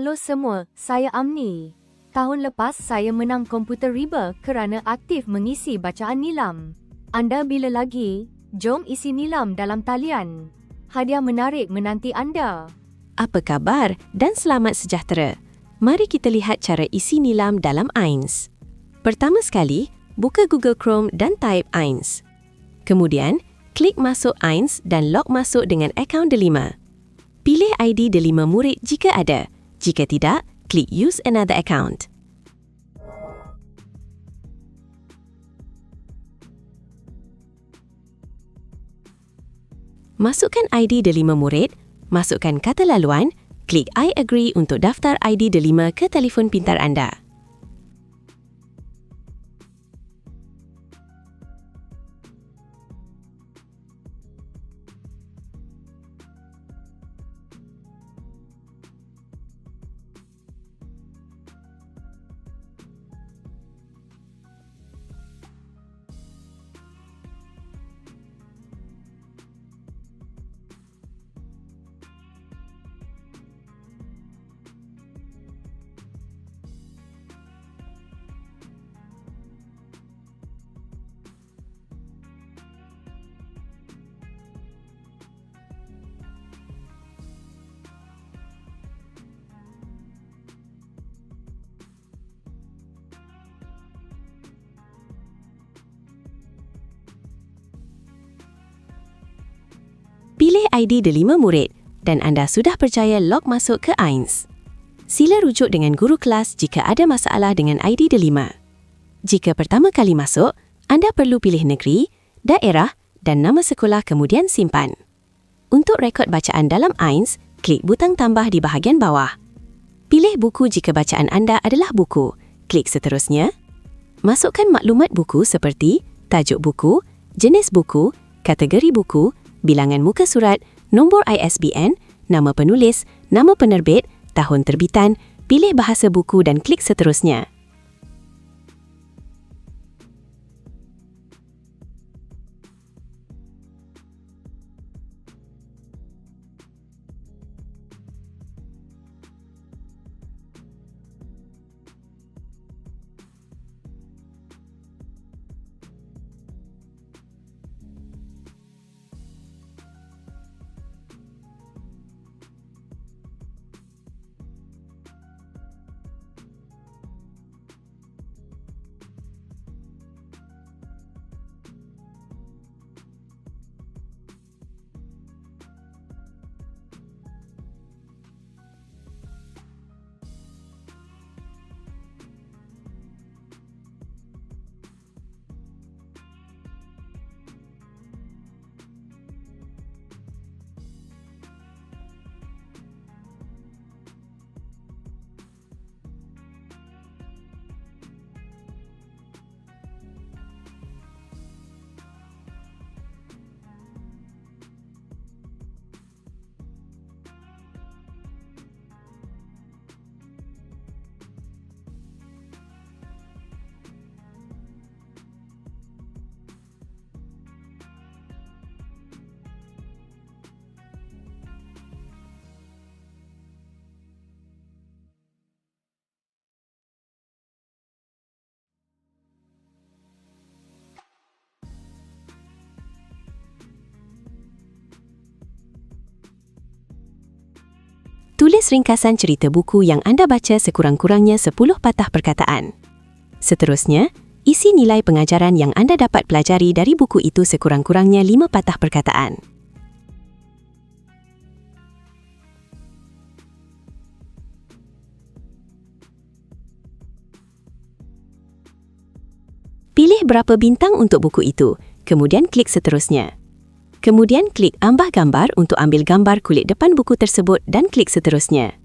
Halo semua, saya Amni. Tahun lepas saya menang komputer riba kerana aktif mengisi bacaan nilam. Anda bila lagi? Jom isi nilam dalam talian. Hadiah menarik menanti anda. Apa khabar dan selamat sejahtera. Mari kita lihat cara isi nilam dalam AINS. Pertama sekali, buka Google Chrome dan type AINS. Kemudian, klik masuk AINS dan log masuk dengan akaun Delima. Pilih ID Delima murid jika ada. Jika tidak, klik Use Another Account. Masukkan ID Delima murid, masukkan kata laluan, klik I agree untuk daftar ID Delima ke telefon pintar anda. Pilih ID Delima murid dan anda sudah percaya log masuk ke AINS. Sila rujuk dengan guru kelas jika ada masalah dengan ID Delima. Jika pertama kali masuk, anda perlu pilih negeri, daerah dan nama sekolah kemudian simpan. Untuk rekod bacaan dalam AINS, klik butang tambah di bahagian bawah. Pilih buku jika bacaan anda adalah buku. Klik seterusnya. Masukkan maklumat buku seperti tajuk buku, jenis buku, kategori buku, bilangan muka surat, nombor ISBN, nama penulis, nama penerbit, tahun terbitan, pilih bahasa buku dan klik seterusnya. Tulis ringkasan cerita buku yang anda baca sekurang-kurangnya 10 patah perkataan. Seterusnya, isi nilai pengajaran yang anda dapat pelajari dari buku itu sekurang-kurangnya 5 patah perkataan. Pilih berapa bintang untuk buku itu, kemudian klik seterusnya. Kemudian klik ambah gambar untuk ambil gambar kulit depan buku tersebut dan klik seterusnya.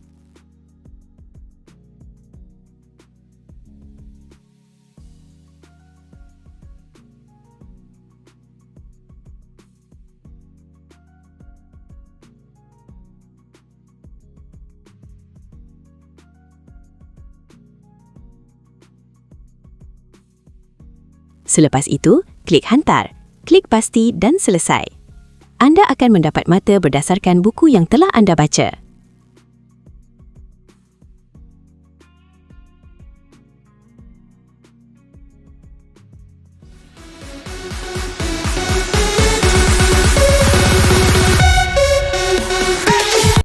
Selepas itu, klik hantar, klik pasti dan selesai. Anda akan mendapat mata berdasarkan buku yang telah anda baca.